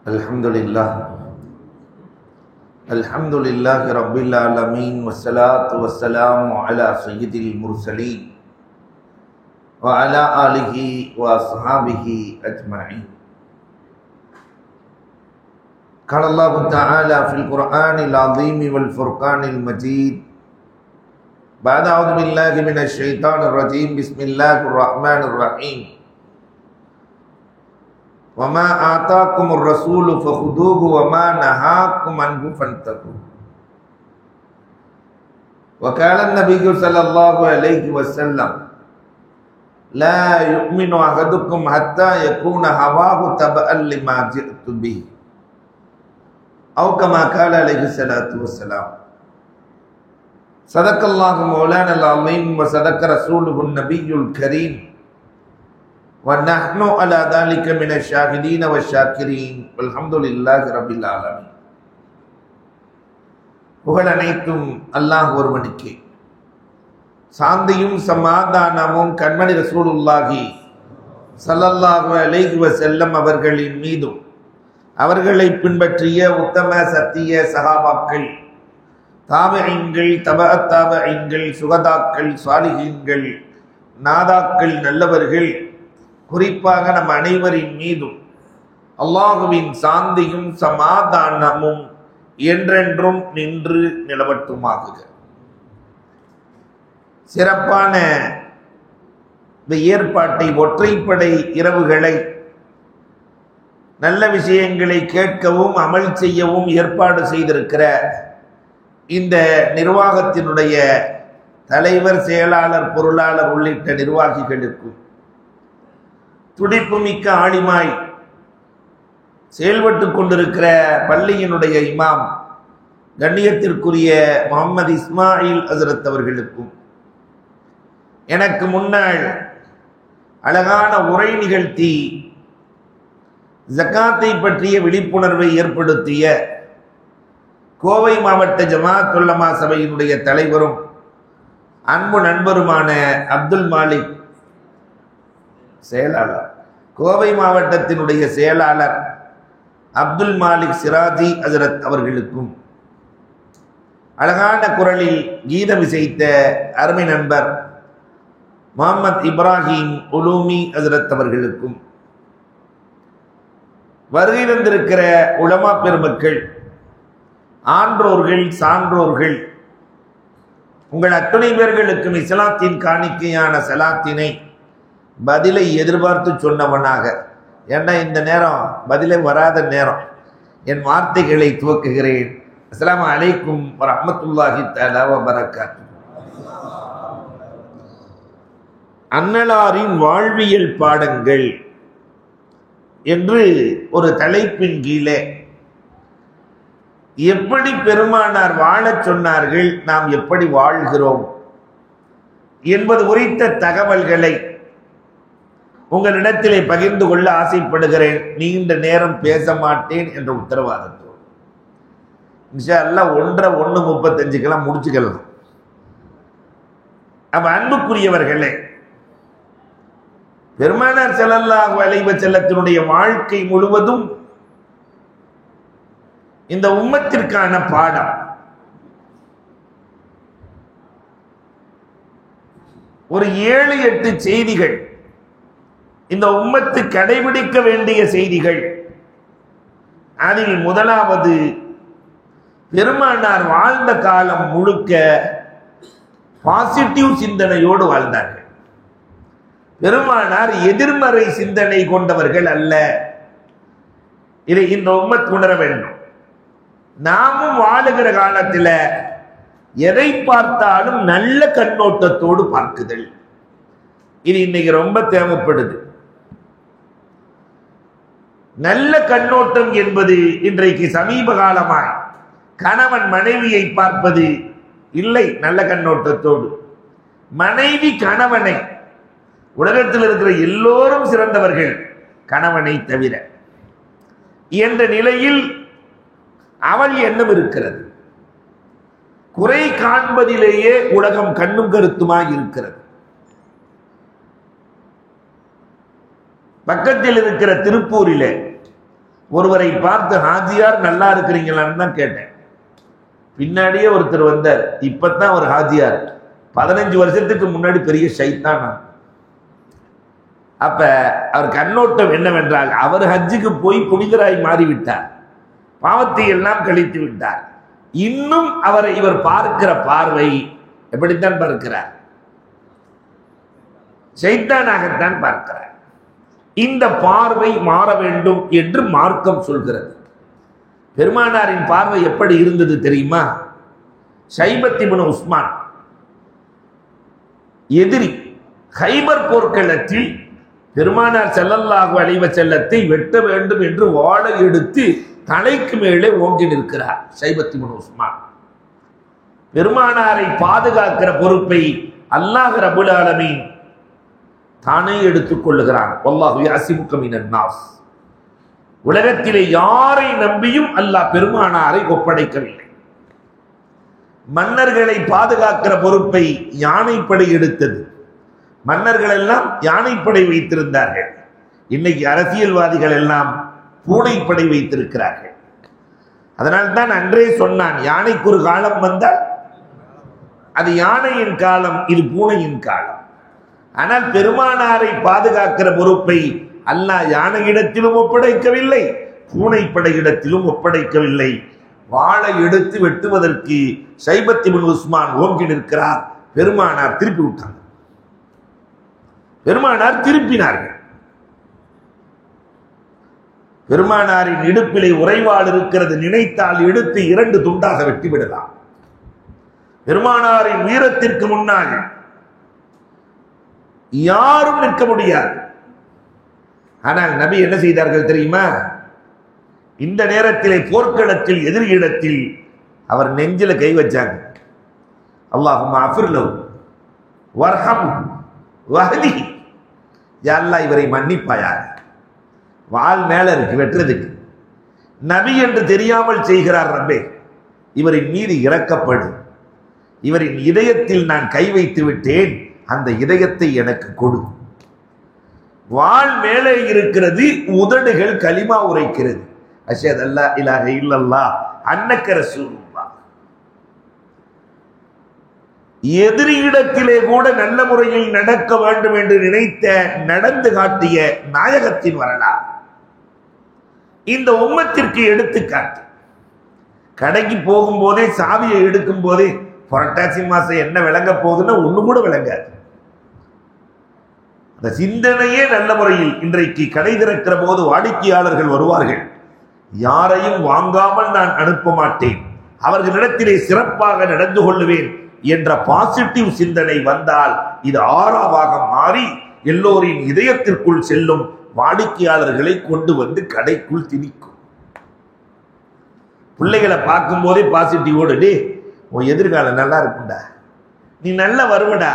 Alhamdulillah Rabbil Alameen wassalatu wassalamu ala sayyidil mursaleen wa ala alihi wa ashabihi ajma'in. Qala Allah Ta'ala fil Qur'anil Azim wal Furqanil Majid ba'da a'udhu billahi minash shaitanir rajim. Bismillahir rahmanir rahim. وَمَا آتَاكُمُ الرَّسُولُ فَخُذُوهُ وَمَا نَهَاكُمْ عَنْهُ فَانْتَهُوا. وقال النبي صلى الله عليه وسلم لا يؤمن أحدكم حتى يكون هواه تبعا لما جئت به أو كما قال عليه الصلاة والسلام. صدق الله مولانا العظيم وصدق رسوله النبي الكريم وَنَحْنُ عَلَى ذَلِكَ مِنَ الشَّاهِدِينَ وَالشَّاكِرِينَ وَالْحَمْدُ لِلَّهِ رَبِّ الْعَالَمِينَ. புகழ் அனைத்தும் அல்லாஹ் ஒருவனுக்கே. சாந்தியும் சமாதானமும் கண்மணி ரசூலுல்லாஹி ஸல்லல்லாஹு அலைஹி வஸல்லம் அவர்களின் மீதும் அவர்களை பின்பற்றிய உத்தம சத்திய சஹாபாக்கள், தாபிஈன்கள், தபஅத் தாபிஈன்கள், சுகதாக்கள், சாலிஹீன்கள், நாதாக்கள், நல்லவர்கள், குறிப்பாக நம் அனைவரின் மீதும் அல்லாஹுவின் சாந்தியும் சமாதானமும் என்றென்றும் நின்று நிலவட்டுமாகுக. சிறப்பான இந்த ஏற்பாட்டை, ஒற்றைப்படை இரவுகளை நல்ல விஷயங்களை கேட்கவும் அமல் செய்யவும் ஏற்பாடு செய்திருக்கிற இந்த நிர்வாகத்தினுடைய தலைவர், செயலாளர், பொருளாளர் உள்ளிட்ட நிர்வாகிகளுக்கும், துடிப்புமிக்க ஆளிமாய் செயல்பட்டு கொண்டிருக்கிற பள்ளியினுடைய இமாம் கண்ணியத்திற்குரிய முகமது இஸ்மாயில் ஹசரத் அவர்களுக்கும், எனக்கு முன்னால் அழகான உரை நிகழ்த்தி ஜகாத்தை பற்றிய விழிப்புணர்வை ஏற்படுத்திய கோவை மாவட்ட ஜமாத் உலமா சபையினுடைய தலைவரும் அன்பு நண்பருமான அப்துல் மாலிக் செயலாளர், கோவை மாவட்டத்தினுடைய செயலாளர் அப்துல் மாலிக் சிராஜி ஹசரத் அவர்களுக்கும், அழகான குரலில் கீதம் இசைத்த அருமை நண்பர் முகமது இப்ராஹிம் உலூமி ஹசரத் அவர்களுக்கும், வருகை தந்திருக்கிற உலமா பெருமக்கள், ஆன்றோர்கள், சான்றோர்கள், உங்கள் அத்துணை பேர்களுக்கும் இஸ்லாத்தின் காணிக்கையான சலாத்தினை பதிலை எதிர்பார்த்து சொன்னவனாக, ஏன்னா இந்த நேரம் பதிலை வராத நேரம், என் வார்த்தைகளை துவக்குகிறேன். அஸ்ஸலாமு அலைக்கும் வரஹ்மத்துல்லாஹி தஆலா வ பரக்காத்துஹு. அன்னலாரின் வாழ்வியல் பாடங்கள் என்று ஒரு தலைப்பின் கீழே எப்படி பெருமானார் வாழச் சொன்னார்கள், நாம் எப்படி வாழ்கிறோம் என்பது குறித்த தகவல்களை உங்களிடத்திலே பகிர்ந்து கொள்ள ஆசைப்படுகிறேன். நீண்ட நேரம் பேச மாட்டேன் என்ற உத்தரவாதத்தோடு இன்ஷா அல்லாஹ் 1:35 முடிச்சுக்கலாம். அப்ப அன்புக்குரியவர்களே, பெருமானார் ஸல்லல்லாஹு அலைஹி வஸல்லத்தினுடைய வாழ்க்கை முழுவதும் இந்த உம்மத்திற்கான பாடம். ஒரு 7-8 செய்திகள் இந்த உம்மத்து கடைபிடிக்க வேண்டிய செய்திகள். அதில் முதலாவது, பெருமானார் வாழ்ந்த காலம் முழுக்க பாசிட்டிவ் சிந்தனையோடு வாழ்ந்தார்கள். பெருமானார் எதிர்மறை சிந்தனை கொண்டவர்கள் அல்ல. இதை இந்த உம்மத் உணர வேண்டும். நாமும் வாழுகிற காலத்தில் எதை பார்த்தாலும் நல்ல கண்ணோட்டத்தோடு பார்க்குதல், இது இன்னைக்கு ரொம்ப தேவைப்படுது. நல்ல கண்ணோட்டம் என்பது இன்றைக்கு சமீப காலமாய் கணவன் மனைவியை பார்ப்பது இல்லை நல்ல கண்ணோட்டத்தோடு. மனைவி கணவனை, உலகத்தில் இருக்கிற எல்லோரும் சிறந்தவர்கள் கணவனை தவிர என்ற நிலையில் அவள் எண்ணம் இருக்கிறது. குறை காண்பதிலேயே உலகம் கண்ணும் கருத்துமாய் இருக்கிறது. பக்கத்தில் இருக்கிற திருப்பூரிலே ஒருவரை பார்த்து ஹாஜியார் நல்லா இருக்கிறீங்களான்னு தான் கேட்டேன். பின்னாடியே ஒருத்தர் வந்தார், இப்பதான் ஒரு ஹாஜியார், 15 வருஷத்துக்கு முன்னாடி பெரிய ஷைத்தான். அப்ப அவர் கண்ணோட்டம் என்னவென்றால், அவர் ஹஜ்ஜுக்கு போய் புனிதராய் மாறிவிட்டார், பாவத்தை எல்லாம் கழித்து விட்டார். இன்னும் அவரை இவர் பார்க்கிற பார்வை எப்படித்தான் பார்க்கிறார்? ஷைத்தானாகத்தான் பார்க்கிறார். இந்த பார்வை மாற வேண்டும் என்று மார்க்கம் சொல்கிறது. பெருமானாரின் பார்வை எப்படி இருந்தது தெரியுமா? ஷைபத் இப்னு உஸ்மான் எதிரி கைபர் போர்க்களத்தில் பெருமானார் ஸல்லல்லாஹு அலைஹி வஸல்லத்தை வெட்ட வேண்டும் என்று வாளை எடுத்து தலைக்கு மேலே ஓங்கி நிற்கிறார் ஷைபத் இப்னு உஸ்மான். பெருமானாரை பாதுகாக்கிற பொறுப்பை அல்லாஹ் ரப்பல் ஆலமீன் தானே எடுத்துக் கொள்ளுகிறான். வல்லாஹு யஸிமுக மினன் நாஸ். உலகத்திலே யாரை நம்பியும் அல்லாஹ் பெருமானாரை ஒப்படைக்கவில்லை. மன்னர்களை பாதுகாக்கிற பொறுப்பை யானைப்படை எடுத்தது. மன்னர்கள் எல்லாம் யானைப்படை வைத்திருந்தார்கள். இன்னைக்கு அரசியல்வாதிகள் எல்லாம் பூனைப்படை வைத்திருக்கிறார்கள். அதனால்தான் அன்றே சொன்னான், யானைக்கு ஒரு காலம் வந்தால் அது யானையின் காலம், இது பூனையின் காலம். ஆனால் பெருமானாரை பாதுகாக்கிற பொறுப்பை அல்லாஹ் யானையிடத்திலும் ஒப்படைக்கவில்லை, பூனைப்படையிடத்திலும் ஒப்படைக்கவில்லை. வாளை எடுத்து வெட்டுவதற்கு ஷைபத் இப்னு உஸ்மான் ஓங்கி நிற்கிறார். பெருமானார் திருப்பி விட்டாங்க. பெருமானார் திருப்பினார்கள். பெருமானாரின் இடுப்பிலே உறைவாள் இருக்கிறது, நினைத்தால் எடுத்து 2 துண்டாக வெட்டி விடலாம். பெருமானாரின் வீரத்திற்கு முன்னால் யாரும் நிற்க முடியாது. ஆனால் நபி என்ன செய்தார்கள் தெரியுமா? இந்த நேரத்திலே போர்க்களத்தில் எதிரியிடத்தில் அவர் நெஞ்சில கை வச்சாங்க. அல்லாஹும்ம அஃபிர் லஹு வர்ஹம் வஹ்தி, யா அல்லாஹ் இவரை மன்னிப்பாயாக. வாள் மேல இருக்கு வெட்டுறதுக்கு, நபி என்று தெரியாமல் செய்கிறார் ரப்பே, இவரின் மீது இரக்கப்படு, இவரின் இதயத்தில் நான் கை வைத்து விட்டேன், அந்த இதயத்தை எனக்கு கொடு. வாள் மேலே இருக்கிறது, உதடுகள் கலிமா உரைக்கிறது, அஷ்ஹது அல்லா இலாஹ இல்லல்லாஹ் அன்னக ரசூலுல்லாஹ். எதிரியிடத்திலே கூட நல்ல முறையில் நடக்க வேண்டும் என்று நினைத்த, நடந்து காட்டிய நாயகத்தின் வரலாறு இந்த உம்மத்திற்கு எடுத்துக்காட்டு. கடைக்கு போகும்போதே சாவியை எடுக்கும் போதே புரட்டாசி மாசம் என்ன விளங்க போகுதுன்னா ஒண்ணு கூட விளங்காது. அந்த சிந்தனையே நல்ல முறையில் இன்றைக்கு கடை திறக்கிற போது வாடிக்கையாளர்கள் வருவார்கள், யாரையும் வாங்காமல் நான் அனுப்ப மாட்டேன், அவர்களிடத்திலே சிறப்பாக நடந்து கொள்ளுவேன் என்ற பாசிட்டிவ் சிந்தனை வந்தால் இது ஆறாவாக மாறி எல்லோரின் இதயத்திற்குள் செல்லும், வாடிக்கையாளர்களை கொண்டு வந்து கடைக்குள் திணிக்கும். பிள்ளைகளை பார்க்கும் போதே பாசிட்டிவோடு, டே உன் எதிர்காலம் நல்லா இருக்கும்டா, நீ நல்லா வருவடா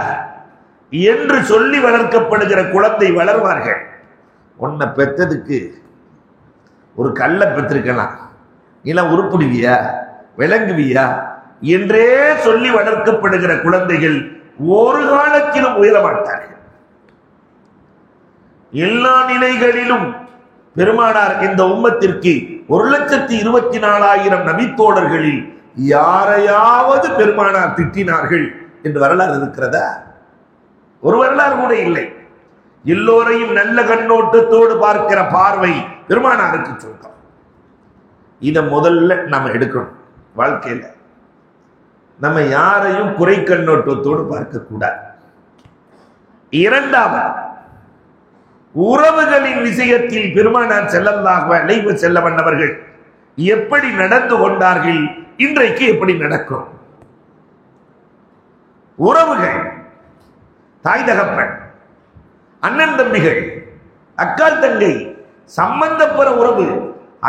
என்று சொல்லி வளர்க்கப்படுகிற குழந்தை வளர்வார்கள். உன்னை பெற்றதுக்கு ஒரு கல்லை பெற்றிருக்கலாம், நீலாம் உருப்பிடுவியா விளங்குவியா என்றே சொல்லி வளர்க்கப்படுகிற குழந்தைகள் ஒரு காலத்திலும் உயர மாட்டார்கள். எல்லா நிலைகளிலும் பெருமானார் இந்த உம்மத்திற்கு 1,24,000 நபித்தோழர்களில் யாரையாவது பெருமானார் திட்டினார்கள் என்று வரலாறு இருக்கிறதா? ஒரு வரலாறு கூட இல்லை. எல்லோரையும் நல்ல கண்ணோட்டத்தோடு பார்க்கிற பார்வை பெருமானாருக்கு சொல்றோம். இதை முதல்ல நம்ம எடுக்கணும். வாழ்க்கையில நம்ம யாரையும் குறை கண்ணோட்டத்தோடு பார்க்க கூடாது. இரண்டாவது, உறவுகளின் விஷயத்தில் பெருமானார் ஸல்லல்லாஹு அலைஹி வஸல்லம் அவர்கள் எப்படி நடந்து கொண்டார்கள், இன்றைக்கு எப்படி நடக்கும்? உறவுகள், தாய் தகப்பன், அண்ணன் தம்பிகள், அக்கால் தங்கை, சம்பந்தப்பெற உறவு,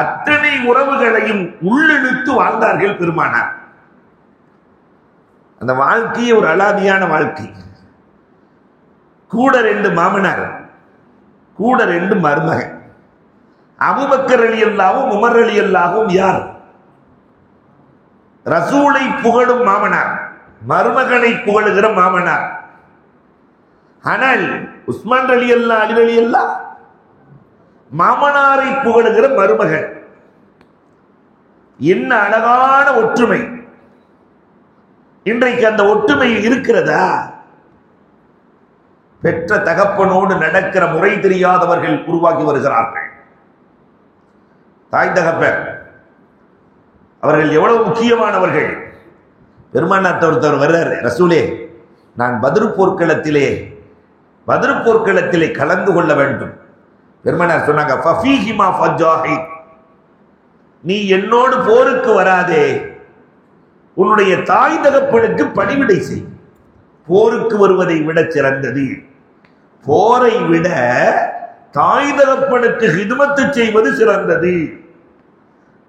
அத்தனை உறவுகளையும் உள்ளிழுத்து வாழ்ந்தார்கள் பெருமானார். அந்த வாழ்க்கையே ஒரு அலாதியான வாழ்க்கை. கூட 2 மாமனார், கூட 2 மருமகன். அபூபக்கர் ரலியல்லாஹு உமர் ரலியல்லாஹு யார்? ரசூலை புகழும் மாமனார், மருமகனை புகழுகிற மாமனார். ஆனால் உஸ்மான் ரலியல்லாஹு அலி ரலியல்லாஹு மாமனாரை புகழுகிற மருமகன். என்ன அழகான ஒற்றுமை! இன்றைக்கு அந்த ஒற்றுமை இருக்கிறதா? பெற்ற தகப்பனோடு நடக்கிற முறை தெரியாதவர்கள் உருவாகி வருகிறார்கள். தாய் தகப்பன் அவர்கள் எவ்வளவு முக்கியமானவர்கள். பெருமானார் ஒருத்தர் வர்றாரு, ரசூலே நான் பத்ர் போர்க்களத்திலே கலந்து கொள்ள வேண்டும். பெருமானார் சொன்னாங்க, ஃபஃபீஹிமா ஃபஜாஹித், நீ என்னோடு போருக்கு வராதே, உன்னுடைய தாய் தகப்பனுக்கு பணிவிடை செய். போருக்கு வருவதை விட சிறந்தது, போரை விட தாய் தகப்பனுக்கு ஹிதுமத்து செய்வது சிறந்தது.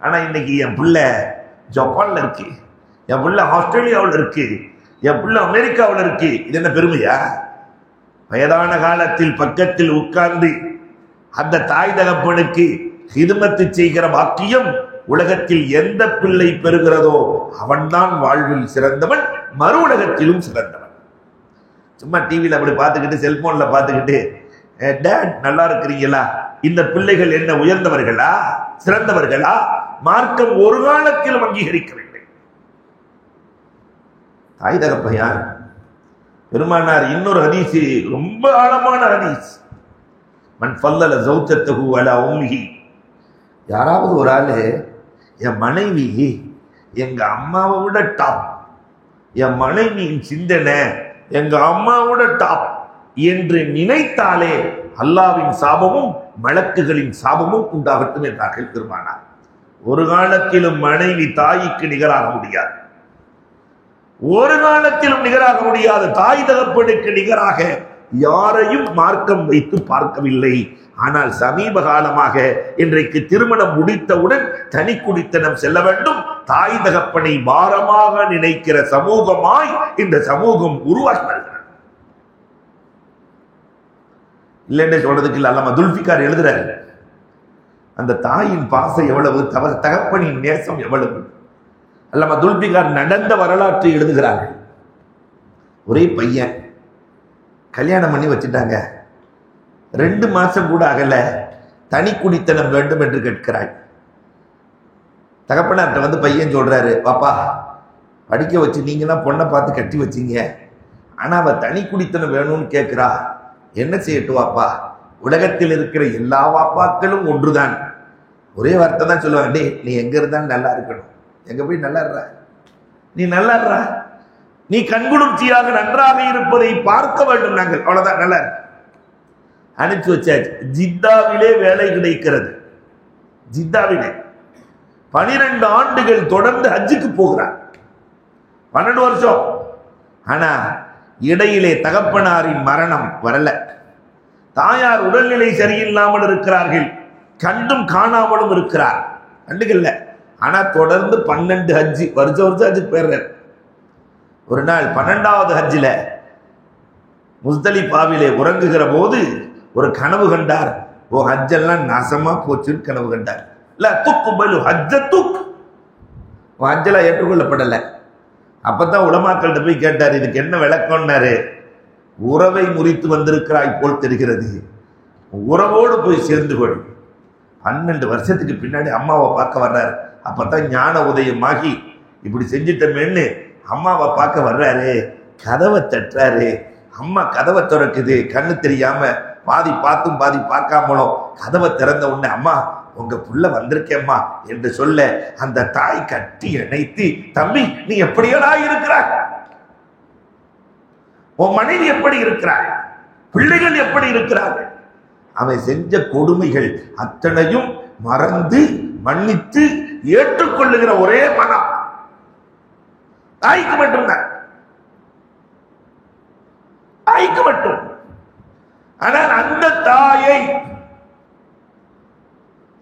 ஆனா இன்னைக்கு என் பிள்ளை ஜப்பான்ல இருக்கு, என் பிள்ளை ஆஸ்திரேலியாவில் இருக்கு, என் பிள்ளை அமெரிக்காவில் இருக்கு, இது என்ன பெருமையா? வயதான காலத்தில் பக்கத்தில் உட்கார்ந்து அந்த தாய் தகப்பனுக்கு ஹிதுமத்து செய்கிற பாக்கியம் உலகத்தில் எந்த பிள்ளை பெறுகிறதோ அவன்தான் வாழ்வில் சிறந்தவன், மறு உலகத்திலும் சிறந்தவன். சும்மா டிவியில் அப்படி பார்த்துக்கிட்டு செல்போன்ல பார்த்துக்கிட்டு டேட் நல்லா இருக்கிறீங்களா, இந்த பிள்ளைகள் என்ன உயர்ந்தவர்களா சிறந்தவர்களா? மார்க்கம் ஒரு காலத்திலும் அங்கீகரிக்கவில்லை. தாய் தகப்பன் யார்? பெருமானார் இன்னொரு ஹதீஸ், ரொம்ப ஆழமான ஹதீஸ், மன் ஃபல்லல ஜௌஜத்தஹு அலா உம்மிஹி, யாராவது ஒரு ஆளு என் மனைவி எங்க அம்மாவை விட டாப், என் மனைவியின் சிந்தனை எங்க அம்மாவோட டாப் என்று நினைத்தாலே அல்லாவின் சாபமும் மலக்குகளின் சாபமும் உண்டாகட்டும் என்றார்கள் பெருமானார். ஒரு காலத்திலும் மனைவி தாய்க்கு நிகராக முடியாது, ஒரு காலத்திலும் நிகராக முடியாது. தாய் தகப்பனுக்கு நிகராக யாரையும் மார்க்கம் வைத்து பார்க்கவில்லை. ஆனால் சமீப காலமாக இன்றைக்கு திருமணம் முடித்தவுடன் தனி குடித்தனம் செல்ல வேண்டும், தாய் தகப்பனை பாரமாக நினைக்கிற சமூகமாய் இந்த சமூகம் உருவாகி வருகிறது. இல்லைன்னு சொல்றதுக்கு இல்லை, அல்லாமா துல்ஃபிகார் எழுதுறாரு, அந்த தாயின் பாசம் எவ்வளவு, தகப்பனின் நேசம் எவ்வளவு. அல்லாமா துல்ஃபிகார் நடந்த வரலாற்றை எழுதுகிறார்கள். ஒரே பையன், கல்யாணம் பண்ணி வச்சுட்டாங்க, 2 மாசம் கூட ஆகல, தனி குடித்தனம் வேண்டும் என்று கேட்கிறாய். தகப்பனார்ட்ட வந்து பையன் சொல்றாரு, பாப்பா படிக்க வச்சு நீங்க தான் பொண்ணை பார்த்து கட்டி வச்சீங்க, ஆனா அவ தனி குடித்தனம் வேணும்னு கேட்கிறா, என்ன செய்யட்டும் வாப்பா? உலகத்தில் இருக்கிற எல்லா வாப்பாக்களும் ஒன்றுதான், ஒரே வார்த்தை தான் சொல்லுவாங்க, டே நீ எங்க இருந்தாலும் நல்லா இருக்கணும், எங்க போய் நல்லா இருற, நீ நல்லா இருற, நீ கண்குளிர்ச்சியாக நன்றாக இருப்பதை பார்க்க வேண்டும் நாங்கள், அவ்வளவுதான், நல்லா இருக்கு. அனுப்பிச்சு வச்சாச்சு. ஜித்தாவிலே வேலை கிடைக்கிறது. ஜித்தாவிலே 12 ஆண்டுகள் தொடர்ந்து ஹஜ்ஜுக்கு போகிறார், 12 வருஷம். ஆனா இடையிலே தகப்பனாரின் மரணம் வரல, தாயார் உடல்நிலை சரியில்லாமல் இருக்கிறார்கள், கண்டும் காணாமலும் இருக்கிறார், கண்டுகள்ல. ஆனா தொடர்ந்து 12 ஹஜ்ஜி, வருஷம் வருஷம் ஹஜ்ஜுக்கு போயிடுறார். ஒரு நாள் 12வது ஹஜ்ஜில முஸ்தலிஃபாவிலே உறங்குகிற போது ஒரு கனவு கண்டார். ஓ ஹஜ்ஜெல்லாம் நாசமா போச்சுன்னு கனவு கண்டார். இல்ல துக்குபலு ஹஜ்ஜத்துக், ஹஜ்ஜெல்லாம் ஏற்றுக்கொள்ளப்படலை. அப்பதான் உலமாக்கள்கிட்ட போய் கேட்டார், இதுக்கு என்ன விளக்கம்னாரு, உறவை முறித்து வந்திருக்கிறாய் போல் தெரிகிறது, உறவோடு போய் சேர்ந்து கொள். 12 வருஷத்துக்கு பின்னாடி அம்மாவை பார்க்க வர்றாரு. அப்பதான் ஞான உதயமாகி இப்படி செஞ்சிட்டமேன்னு அம்மாவை பார்க்க வர்றாரு. கதவை தட்டுறாரு, அம்மா கதவை திறக்குது, கண்ணு தெரியாம, பாதி பார்த்தும் பாதி பார்க்காமலும். கதவை திறந்த உடனே அம்மா உங்க புள்ள வந்திருக்கேம்மா என்று சொல்ல அந்த தாய் கட்டி இணைத்து, தம்பி நீ எப்படியடா இருக்கிறாய், உன் மனைவி எப்படி இருக்கிறாய், பிள்ளைகள் எப்படி இருக்கிறார்கள், அவன் செஞ்ச கொடுமைகள் அத்தனையும் மறந்து மன்னித்து ஏற்றுக்கொள்ளுகிற ஒரே மனம் தாய்க்கு மட்டும்தான், தாய்க்கு மட்டும். ஆனால் அந்த தாயை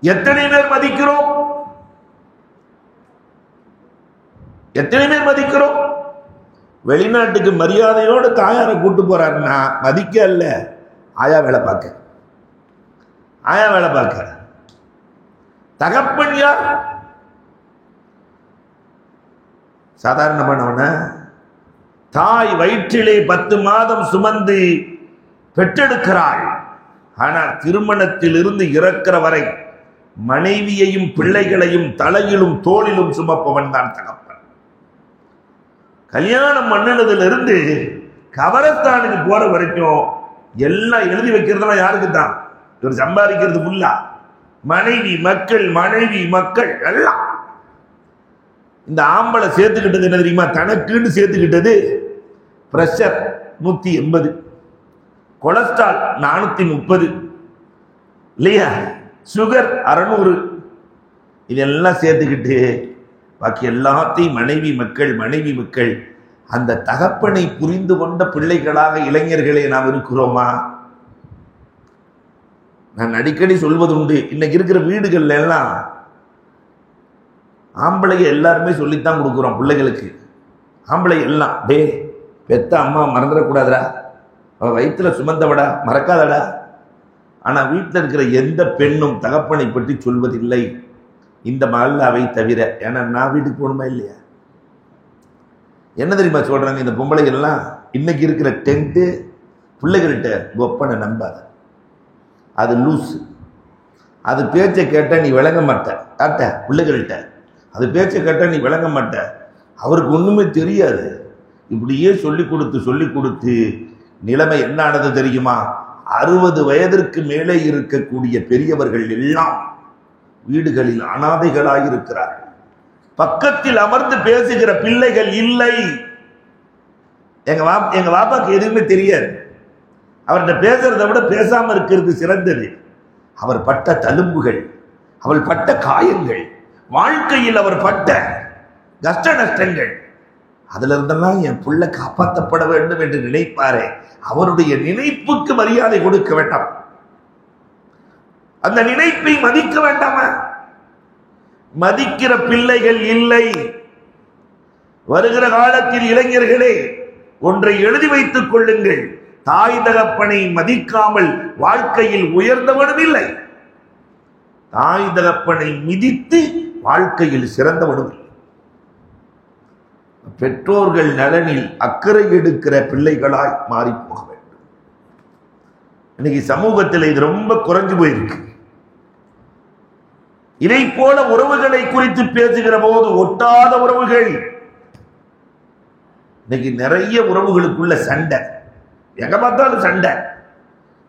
எத்தனை பேர் மதிக்கிறோம், எத்தனை பேர் மதிக்கிறோம்? வெளிநாட்டுக்கு மரியாதையோடு தாயாரை கூட்டு போறாருன்னா மதிக்க அல்ல, ஆயா வேலை பார்க்க, ஆயா வேலை பார்க்க. தகப்பன் யார்? சாதாரணமானவன. தாய் வயிற்றிலே 10 மாதம் சுமந்து பெற்றெடுக்கிறாள். ஆனால் திருமணத்திலிருந்து இறக்கிற வரை மனைவியையும் பிள்ளைகளையும் தலையிலும் தோளிலும் சுமப்பவன் தான் தகப்பன். கல்யாணம் பண்ணினதிலிருந்து கபரஸ்தானுக்கு போற வரைக்கும் எல்லாம் எழுதி வைக்கிறதுலாம் யாருக்கு தான்? இவர் சம்பாதிக்கிறது ஃபுல்லா மனைவி மக்கள், மனைவி மக்கள் எல்லாம். இந்த ஆம்பளை சேர்த்துக்கிட்டது என்ன தெரியுமா? தனக்குன்னு சேர்த்துக்கிட்டது பிரஷர் 180, கொலஸ்ட்ரால் 430 இல்லையா, சுகர் 600, இதெல்லாம் சேர்த்துக்கிட்டு பாக்கி எல்லாத்தையும் மனைவி மக்கள், மனைவி மக்கள். அந்த தகப்பனை புரிந்து கொண்ட பிள்ளைகளாக இளைஞர்களே நாம் இருக்கிறோமா? நான் அடிக்கடி சொல்வது உண்டு, இன்னைக்கு இருக்கிற வீடுகள்ல எல்லாம் ஆம்பளைங்க எல்லாருமே சொல்லித்தான் கொடுக்குறோம் பிள்ளைகளுக்கு. ஆம்பளை எல்லாம் டே பெத்த அம்மா மறந்துடக்கூடாதுடா, அவ வயிற்றுல சுமந்தவடா மறக்காதடா. ஆனா வீட்டில் இருக்கிற எந்த பெண்ணும் தகப்பனை பற்றி சொல்வதில்லை, இந்த மல்லாவை தவிர. ஏன்னா நான் வீட்டுக்கு போகணுமா இல்லையா? என்ன தெரியுமா சொல்றாங்க இந்த பொம்பளைகள்லாம்? இன்னைக்கு இருக்கிற டென்த்து பிள்ளைகள்கிட்ட கொப்பனை நம்பாத, அது லூஸ். அது பேச்சை கேட்ட நீ விளங்க மாட்ட. காட்ட பிள்ளைகள்கிட்ட அது பேச்சை கேட்ட நீ விளங்க மாட்ட. அவருக்கு ஒண்ணுமே தெரியாது. இப்படியே சொல்லி கொடுத்து நிலைமை என்ன ஆனது தெரியுமா? 60 வயதிற்கு மேலே இருக்கக்கூடிய பெரியவர்கள் எல்லாம் வீடுகளில் அனாதைகளாயிருக்கிறார்கள். பக்கத்தில் அமர்ந்து பேசுகிற பிள்ளைகள் இல்லை. எங்க வாப்பாக்கு எதுவுமே தெரியாது. அவர்கிட்ட பேசுறதை விட பேசாம இருக்கிறது சிறந்தது. அவர் பட்ட தழும்புகள், அவள் பட்ட காயங்கள், வாழ்க்கையில் அவர் பட்ட கஷ்ட நஷ்டங்கள், அதுல இருந்தெல்லாம் என் புள்ள காப்பாற்றப்பட வேண்டும் என்று நினைப்பாரே, அவருடைய நினைப்புக்கு மரியாதை கொடுக்க வேண்டாம்? அந்த நினைப்பை மதிக்க வேண்டாமா? மதிக்கிற பிள்ளைகள் இல்லை. வருகிற காலத்தில் இளைஞர்களே ஒன்றை எழுதி வைத்துக் கொள்ளுங்கள், தாய் தகப்பனை மதிக்காமல் வாழ்க்கையில் உயர்ந்தவனும் இல்லை, தாய் தகப்பனை மிதித்து வாழ்க்கையில் சிறந்தவனும் இல்லை. பெற்றோர்கள் நலனில் அக்கறை எடுக்கிற பிள்ளைகளாய் மாறி போக வேண்டும். இன்னைக்கு சமூகத்தில் இது ரொம்ப குறைஞ்சு போயிருக்கு. இதை போல உறவுகளை குறித்து பேசுகிற போது ஒட்டாத உறவுகள். இன்னைக்கு நிறைய உறவுகளுக்குள்ள சண்டை, எங்க பார்த்தாலும் சண்டை.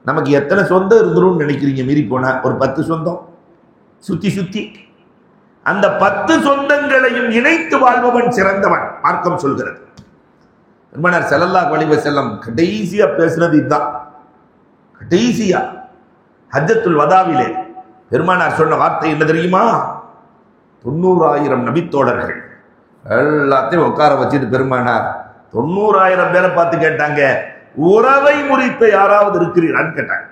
நமக்கு எத்தனை சொந்தம் இருந்துரும் நினைக்கிறீங்க? மீறி போனா ஒரு 10 சொந்தம் சுத்தி அந்த 10 சொந்தங்களையும் இணைத்து வாழ்பவன் சிறந்தவன் மார்க்கம் சொல்கிறது. பெருமானார் ஸல்லல்லாஹு அலைஹி வஸல்லம் கடைசியா பேசுனது இதுதான். கடைசியா ஹஜ்ஜத்துல் வதாவிலே பெருமானார் சொன்ன வார்த்தை என்ன தெரியுமா? 90,000 நபித்தோழர்கள் எல்லாத்தையும் உட்கார வச்சுட்டு பெருமானார் 90,000 பேரை பார்த்து கேட்டாங்க, உறவை முறித்த யாராவது இருக்கிறீரான்னு கேட்டாங்க.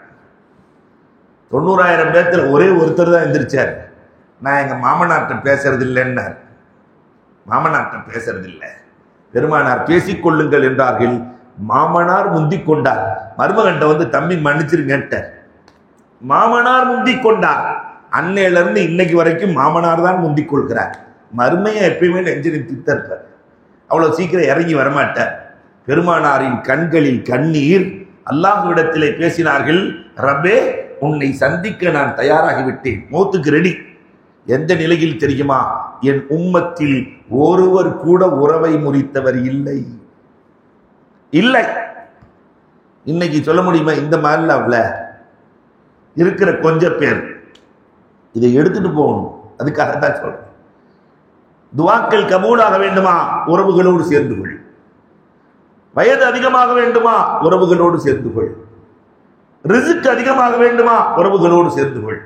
90,000 பேர்த்துல ஒரே ஒருத்தர் தான் எந்திரிச்சார். நான் எங்க மாமனார்ட்ட பேசுறது இல்லைன்னார். மாமனார்ட்ட பேசுறது இல்லை. பெருமானார் பேசிக்கொள்ளுங்கள் என்றார்கள். மாமனார் முந்திக் கொண்டார். மருமகன்ட்ட வந்து தம்பி மன்னிச்சிருங்கன்ட்டார். மாமனார் முந்திக் கொண்டார். அன்னையில இருந்து இன்னைக்கு வரைக்கும் மாமனார் தான் முந்திக் கொள்கிறார். மருமையை எப்பயுமே நெஞ்சு நிறுத்திருப்பார். அவ்வளவு சீக்கிரம் இறங்கி வரமாட்டார். பெருமானாரின் கண்களில் கண்ணீர். அல்லாஹ்விடத்திலே பேசினார்கள், ரப்பே உன்னை சந்திக்க நான் தயாராகிவிட்டேன், மௌத்துக்கு ரெடி. எந்த நிலையில் தெரியுமா? என் உம்மத்தில் ஒருவர் கூட உறவை முறித்தவர் இல்லை. இல்லை. இன்னைக்கு சொல்ல முடியுமா? இந்த மாதிரில இருக்கிற கொஞ்சம் பேர் இதை எடுத்துட்டு போகணும். அதுக்காகத்தான் சொல்றேன். துவாக்கள் கபூலாக வேண்டுமா? உறவுகளோடு சேர்ந்து கொள். வயது அதிகமாக வேண்டுமா? உறவுகளோடு சேர்ந்து கொள். ரிஸ்க் அதிகமாக வேண்டுமா? உறவுகளோடு சேர்ந்து கொள்.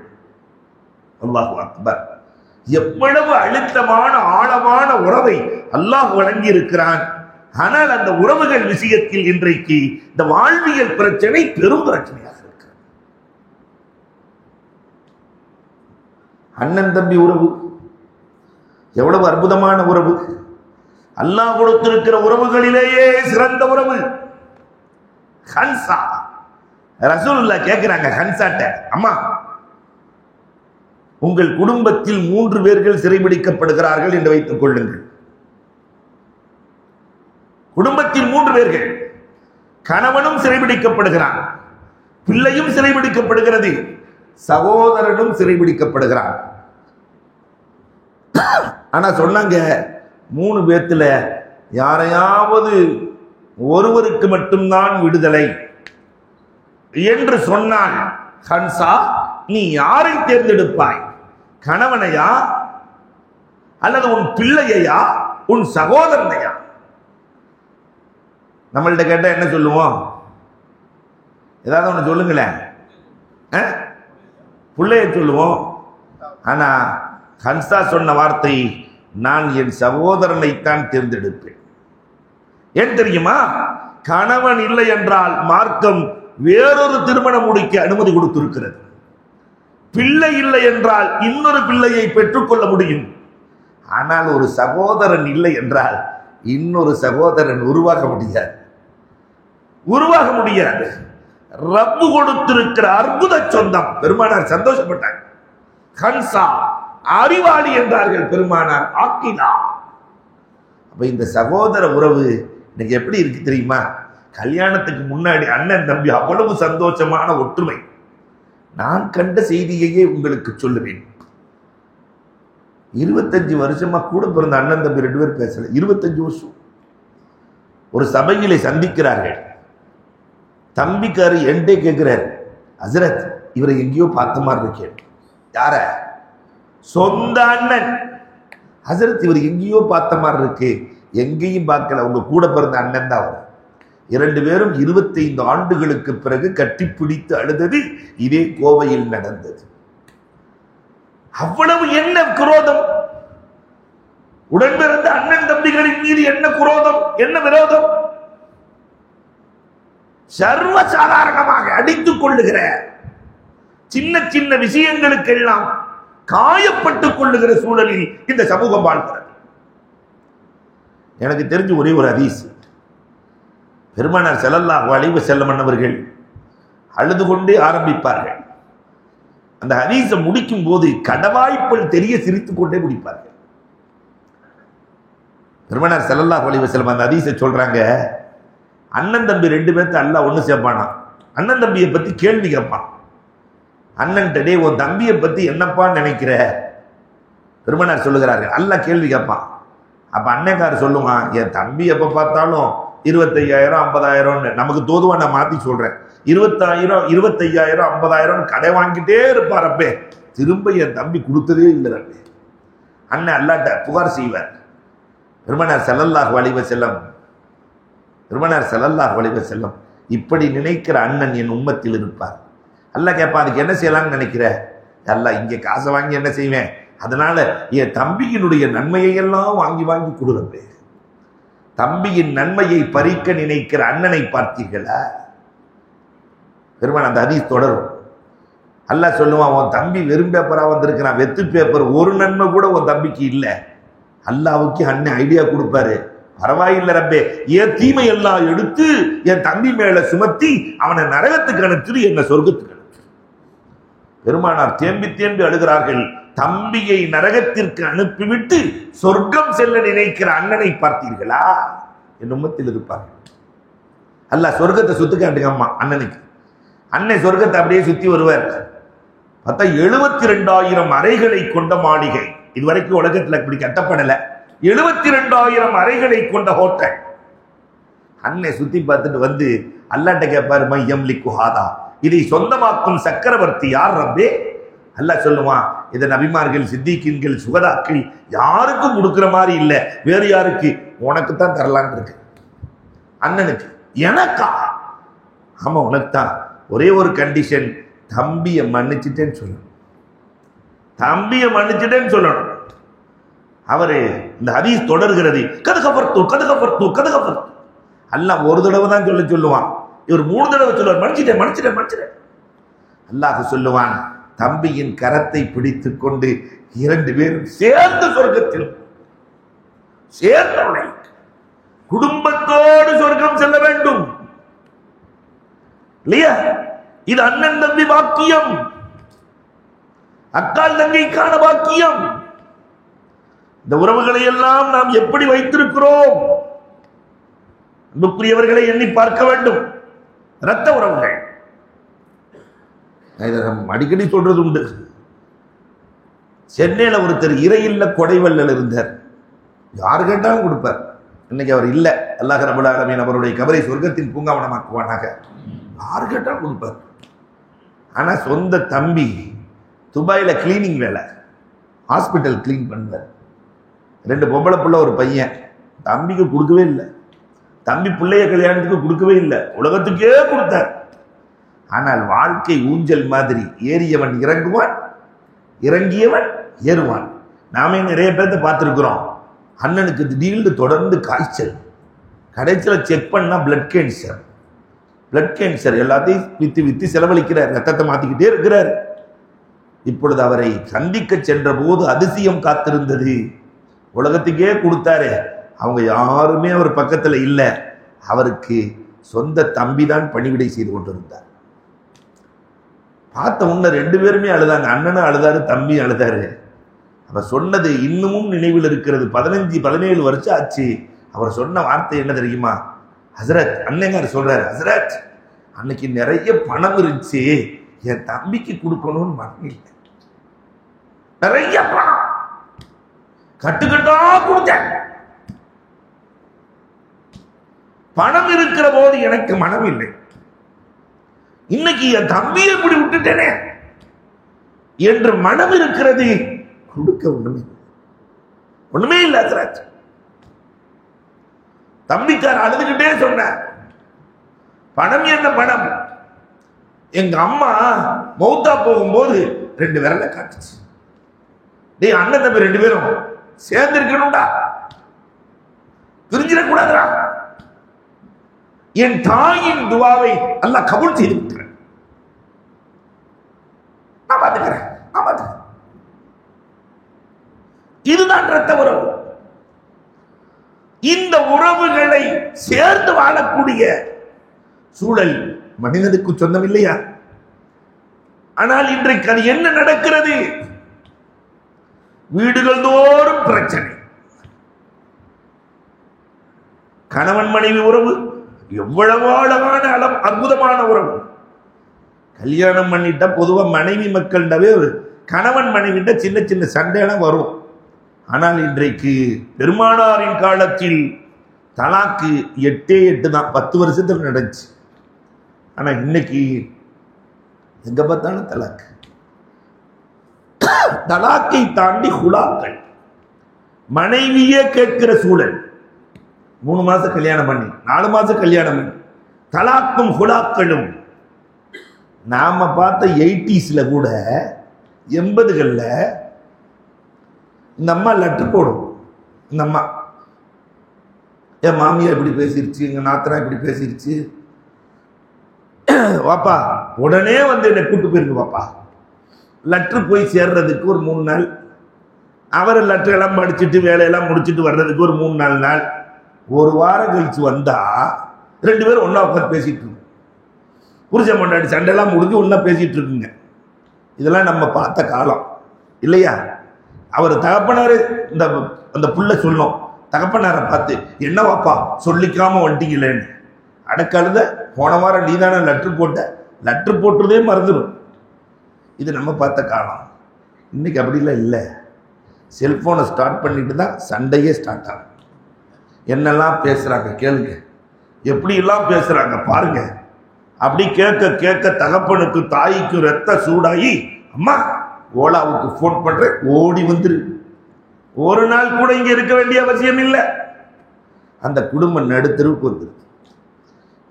அல்லாஹு அக்பர். எவ்வளவு அழுத்தமான ஆழமான உறவை அல்லாஹ் வழங்கி இருக்கிறான். ஆனால் அந்த உறவுகள் விஷயத்தில் இன்றைக்கு இந்த வாழ்வியல் பிரச்சனை பெரும் பிரச்சனையாக இருக்கிறது. அண்ணன் தம்பி உறவு எவ்வளவு அற்புதமான உறவு! அல்லாஹ் கொடுத்திருக்கிற உறவுகளிலேயே சிறந்த உறவு ஹன்சா. ரசூலுல்லாஹ் கேட்கிறாங்க ஹன்சாட்ட, அம்மா உங்கள் குடும்பத்தில் 3 பேர்கள் சிறைபிடிக்கப்படுகிறார்கள் என்று வைத்துக் கொள்ளுங்கள். குடும்பத்தில் 3 பேர்கள், கணவனும் சிறைபிடிக்கப்படுகிறான், பிள்ளையும் சிறைபிடிக்கப்படுகிறது, சகோதரனும் சிறைபிடிக்கப்படுகிறான். ஆனா சொன்னாங்க 3 பேத்துல யாரையாவது ஒருவருக்கு மட்டும்தான் விடுதலை என்று சொன்னான். ஹன்சா, நீ யாரை தேர்ந்தெடுப்பாய்? கணவனையா அல்லது உன் பிள்ளையா உன் சகோதரனையா? நம்மள்ட்ட கேட்டா என்ன சொல்லுவோம்? ஏதாவது ஒன்று சொல்லுங்களேன். பிள்ளைய சொல்லுவோம். ஆனா ஹன்சா சொன்ன வார்த்தை, நான் என் சகோதரனைத்தான் தேர்ந்தெடுப்பேன். ஏன் தெரியுமா? கணவன் இல்லை என்றால் மார்க்கம் வேறொரு திருமணம் முடிக்க அனுமதி கொடுத்திருக்கிறது. பிள்ளை இல்லை என்றால் இன்னொரு பிள்ளையை பெற்றுக்கொள்ள முடியும். ஆனால் ஒரு சகோதரன் இல்லை என்றால் இன்னொரு சகோதரன் உருவாக முடியாது. ரப்பு கொடுத்திருக்கிற அற்புத சொந்தம். பெருமானார் சந்தோஷப்பட்டார். ஹன்சா அறிவாளி என்றார்கள் பெருமானார். ஆக்கினா. அப்ப இந்த சகோதர உறவு இன்னைக்கு எப்படி இருக்கு தெரியுமா? கல்யாணத்துக்கு முன்னாடி அண்ணன் தம்பி அவ்வளவு சந்தோஷமான ஒற்றுமை. நான் கண்ட செய்தியையே உங்களுக்கு சொல்லுவேன். 25 வருஷமா கூட பிறந்த அண்ணன் தம்பி 2 பேர் பேசல. 25 வருஷம் ஒரு சபையிலே சந்திக்கிறார்கள். தம்பிக்காரு என்கிட்ட கேட்கிறார், ஹசரத் இவரை எங்கேயோ பார்த்த மாதிரி இருக்கேன். யார? சொந்த அண்ணன். ஹசரத் இவர் எங்கேயோ பார்த்த மாதிரி இருக்கு. எங்கேயும் பார்க்கல, உங்க கூட பிறந்த அண்ணன் தான் அவர். 2 பேரும் 25 ஆண்டுகளுக்கு பிறகு கட்டிப்பிடித்து அழுதது இதே கோவையில் நடந்தது. அவ்வளவு என்ன குரோதம்! உடன் பிறந்த அண்ணன் தம்பிகளின் மீது என்ன குரோதம், என்ன விரோதம்! சர்வசாதாரணமாக அடித்துக் கொள்ளுகிற சின்ன சின்ன விஷயங்களுக்கெல்லாம் காயப்பட்டுக் கொள்ளுகிற சூழலில் இந்த சமூகம் வாழ்கிறது. எனக்கு தெரிஞ்ச ஒரே ஒரு ஹதீஸ். பெருமானார் ஸல்லல்லாஹு அலைஹி வஸல்லம் அவர்கள் அழுது கொண்டே ஆரம்பிப்பார்கள். அந்த ஹதீஸை முடிக்கும் போது கடவாய்ப்பல் தெரிய சிரித்துக் கொண்டே முடிப்பார்கள். பெருமானார் ஸல்லல்லாஹு அலைஹி வஸல்லம் அந்த ஹதீஸை சொல்றாங்க. அண்ணன் தம்பி 2 பேர்த்து அல்லாஹ் ஒண்ணு சேர்ப்பானா. அண்ணன் தம்பியை பத்தி கேள்வி கேட்பான். அண்ணன் டே உன் தம்பியை பத்தி என்னப்பான்னு நினைக்கிற? பெருமானார் சொல்லுகிறார்கள், அல்லாஹ் கேள்வி கேட்பான். அப்ப அண்ணன்கார் சொல்லுவான், என் தம்பி எப்ப பார்த்தாலும் 25,000 50,000 நமக்கு தோதுவா நான் மாத்தி சொல்றேன். 20,000 25,000 50,000 கடை வாங்கிட்டே இருப்பார். அப்பே திரும்ப என் தம்பி கொடுத்ததே இல்லை. அப்பே அண்ணன் அல்லாட்ட புகார் செய்வார். பெருமானார் ஸல்லல்லாஹு அலைஹி வஸல்லம் இப்படி நினைக்கிற அண்ணன் என் உம்மத்தில் இருப்பார். அல்லாஹ் கேட்பான், அதுக்கு என்ன செய்யலாம்னு நினைக்கிற? அல்லாஹ் இங்க காசை வாங்கி என்ன செய்வேன்? அதனால என் தம்பியினுடைய நன்மையை எல்லாம் வாங்கி வாங்கி கொடுறப்பே. தம்பியின் நன்மையை பறிக்க நினைக்கிற அண்ணனை பார்த்தீர்களா? பெருமான் அந்த ஹதீஸ் தொடரும். அல்லாஹ் சொல்லுவான், உன் தம்பி வெறும் பேப்பரா வந்திருக்கிறான், வெத்து பேப்பர், ஒரு நன்மை கூட உன் தம்பிக்கு இல்லை. அல்லாஹ்வுக்கு அண்ணன் ஐடியா கொடுப்பாரு, பரவாயில்லை ரப்பே, என் தீமை எல்லாம் எடுத்து என் தம்பி மேல சுமத்தி அவனை நரகத்துக்கு அனுப்பிச்சு என்ன சொர்க்கத்துக்கு அனுப்பிச்சு. பெருமானார் தேம்பி தேம்பி அழுகிறார்கள். தம்பியை நரகத்திற்கு அனுப்பிவிட்டு சொர்க்கம் செல்ல நினைக்கிற அண்ணனை பார்த்தீர்களா? என் உம்மத்தில் இருப்பார்கள். அல்லாஹ் சொர்க்கத்தை சுத்து காட்டுங்க அம்மா அண்ணனுக்கு. அண்ணன் சொர்க்கத்தை அப்படியே சுத்தி வருவார். பார்த்தா 72,000 அறைகளை கொண்ட மாளிகை. இதுவரைக்கும் உலகத்துல இப்படி கட்டப்படல. 72,000 அறைகளை கொண்ட ஹோட்டல். அண்ணன் சுத்தி பார்த்துட்டு வந்து அல்லாட்ட கேட்பாரு, மையம் லிக்குஹாதா, இதை சொந்தமாக்கும் சக்கரவர்த்தி யார் ரப்பே? அல்லாஹ் சொல்லுவான், இதை நபிமார்கள் சித்திகீன்கள் சுகதாக்கள் யாருக்கும் கொடுக்கிற மாதிரி இல்லை. வேறு யாருக்கு? உனக்கு தான் தரலான்னு இருக்கு. அண்ணனுக்கு. எனக்கா? ஆமா உனக்கு தான். ஒரே ஒரு கண்டிஷன், தம்பியை மன்னிச்சுட்டேன்னு சொல்லணும். தம்பியை மன்னிச்சுட்டேன்னு சொல்லணும். அவரு இந்த ஹதீஸ் தொடர்கிறது. கதுகப்பர்த்து. அல்லாஹ் ஒரு தடவை தான் சொல்லுவான். இவர் 3 தடவை சொல்லுவார், மன்னிச்சிட்டேன். அல்லாஹ் சொல்லுவான், தம்பியின் கரத்தை பிடித்துக் கொண்டு 2 பேரும் சேர்ந்து சொர்க்கத்தில் சேர்ந்தவனை குடும்பத்தோடு சொர்க்கம் செல்ல வேண்டும் இல்லையா? இது அண்ணன் தம்பி பாக்கியம், அக்கால் தங்கைக்கான பாக்கியம். இந்த உறவுகளை எல்லாம் நாம் எப்படி வைத்திருக்கிறோம்? அன்புக்குரியவர்களை எண்ணி பார்க்க வேண்டும். இரத்த உறவுகள் இதை அடிக்கடி சொல்றது உண்டு. சென்னையில் ஒருத்தர் இறையில்ல கொடைவள்ளல் இருந்தார். யாரு கேட்டாலும் கொடுப்பார். இன்னைக்கு அவர் இல்லை. அல்லாஹ் ரப்பல் ஆலமீன் அவருடைய கபரை சொர்க்கத்தின் பூங்காவனமாக்குவானாக. யாரு கேட்டாலும் கொடுப்பார். ஆனா சொந்த தம்பி துபாயில கிளீனிங் வேலை, ஹாஸ்பிட்டல் கிளீன் பண்ணுவார். 2 பொம்பளை பிள்ளை ஒரு பையன். தம்பிக்கு கொடுக்கவே இல்லை. தம்பி பிள்ளைய கல்யாணத்துக்கு கொடுக்கவே இல்லை, உலகத்துக்கே கொடுத்தார். ஆனால் வாழ்க்கை ஊஞ்சல் மாதிரி ஏறியவன் இறங்குவான், இறங்கியவன் ஏறுவான். நாமே நிறைய பேர்த்த பார்த்துருக்குறோம். அண்ணனுக்கு திடீர்னு தொடர்ந்து காய்ச்சல், கடைசியில் செக் பண்ணா பிளட் கேன்சர். பிளட் கேன்சர் எல்லாத்தையும் வித்து வித்து செலவழிக்கிறார், ரத்தத்தை மாத்திக்கிட்டே இருக்கிறார். இப்பொழுது அவரை சந்திக்க சென்ற போது அதிசயம் காத்திருந்தது. உலகத்துக்கே கொடுத்தாரு, அவங்க யாருமே அவர் பக்கத்துல இல்லை. அவருக்கு சொந்த தம்பி தான் பணிவிடை செய்து கொண்டிருந்தார். பார்த்த உன்ன 2 பேருமே அழுதாங்க. அண்ணனும் அழுதாரு, தம்பி அழுதாரு. அவர் சொன்னது இன்னமும் நினைவில் இருக்கிறது. 15-17 வருஷம் ஆச்சு. அவர் சொன்ன வார்த்தை என்ன தெரியுமா? ஹசரத், அண்ணங்கார் சொல்றாரு, ஹசரத் அன்னைக்கு நிறைய பணம் இருந்துச்சு, என் தம்பிக்கு கொடுக்கணும்னு மனம் இல்லை. நிறைய பணம் கட்டுக்கட்டா கொடுத்தேன். பணம் இருக்கிற போது எனக்கு மனம் இல்லை. இன்னைக்கு என் தம்பியை இப்படி விட்டுட்டேனே என்று மனம் இருக்கிறது. கொடுக்க ஒண்ணுமே இல்லை ஹசரத். தம்பிக்கார் அழுதுகிட்டே சொன்னார், பணம் என்ன பணம்? எங்க அம்மா மௌத்தா போகும்போது 2 விரலை காட்டுச்சு. டேய் அண்ணன் தம்பி 2 பேரும் சேர்ந்து இருக்கணும்டா, பிரிஞ்சிடக்கூடாதுடா. என் தாயின் துவாவை அல்லாஹ் கபூல் செய்து விட்டுறேன். நான் பார்த்துக்கிறேன். இதுதான் இரத்த உறவு. இந்த உறவுகளை சேர்ந்து வாழக்கூடிய சூழல் மனிதனுக்கு சொந்தம் இல்லையா? ஆனால் இன்றைக்கு அது என்ன நடக்கிறது? வீடுகள் தோறும் பிரச்சனை. கணவன் மனைவி உறவு எவ்வளவு அழகான அற்புதமான உறவு. கல்யாணம் பண்ணிட்டா பொதுவா மனைவி மக்கள்டவே கணவன் மனைவிட்ட சின்ன சின்ன சண்டையெல்லாம் வரும். ஆனால் இன்றைக்கு பெருமானாரின் காலத்தில் தலாக்கு 8 தான், 10 வருஷத்துல நடந்துச்சு. ஆனா இன்னைக்கு எங்க பார்த்தாலும் தலாக்கு. தலாக்கை தாண்டி ஹுலாக்கள், மனைவியே கேட்கிற சூழல். 3 மாசம் கல்யாணம் பண்ணி 4 மாசம் கல்யாணம் பண்ணி தலாக்கும் ஹுலாக்களும். நாம பார்த்த 80ஸ்ல கூட 80கள்ல இந்த அம்மா லெட்டர் போடும். இந்த அம்மா, என் மாமியா இப்படி பேசிருச்சு, எங்க நாத்தனா இப்படி பேசிருச்சு, வாப்பா உடனே வந்து என்னை கூட்டு போயிருக்கு வாப்பா. லெட்டர் போய் சேர்றதுக்கு ஒரு 3 நாள், அவர் லெட்டர் எல்லாம் படிச்சுட்டு வேலையெல்லாம் முடிச்சுட்டு வர்றதுக்கு ஒரு 3-4 நாள். ஒரு வாரம் கழிச்சு வந்தா 2 பேரும் ஒன்னா உட்காந்து பேசிட்டு இருக்கு. புருஷன் பொண்டாட்டி சண்டையெல்லாம் முடிஞ்சு ஒன்னா பேசிட்டு இருக்குங்க. இதெல்லாம் நம்ம பார்த்த காலம் இல்லையா? அவர் தகப்பனாரு அந்த புள்ள சொல்லும், தகப்பனாரை பார்த்து, என்ன வாப்பா சொல்லிக்காம வந்துட்டீங்களேன்னு. அடக்கழுத, போன வாரம் நீதான லெட்டர் போட்ட, லெட்டர் போட்டுறதே மறந்துடும். இது நம்ம பார்த்த காலம். இன்னைக்கு அப்படிலாம் இல்லை. செல்போனை ஸ்டார்ட் பண்ணிட்டு தான் சண்டையே ஸ்டார்ட் ஆகும். என்னெல்லாம் பேசுறாங்க கேளுங்க, எப்படியெல்லாம் பேசுறாங்க பாருங்க. அப்படி கேட்க கேட்க தகப்பனுக்கு தாய்க்கு ரத்த சூடாகி, அம்மா ஓலாவுக்கு போன் பண்ற, ஓடி வந்துரு. ஒரு நாள் கூட இங்க இருக்க வேண்டிய அவசியம் இல்லை. அந்த குடும்பம் நடுத்தருவுக்கு வந்துரு.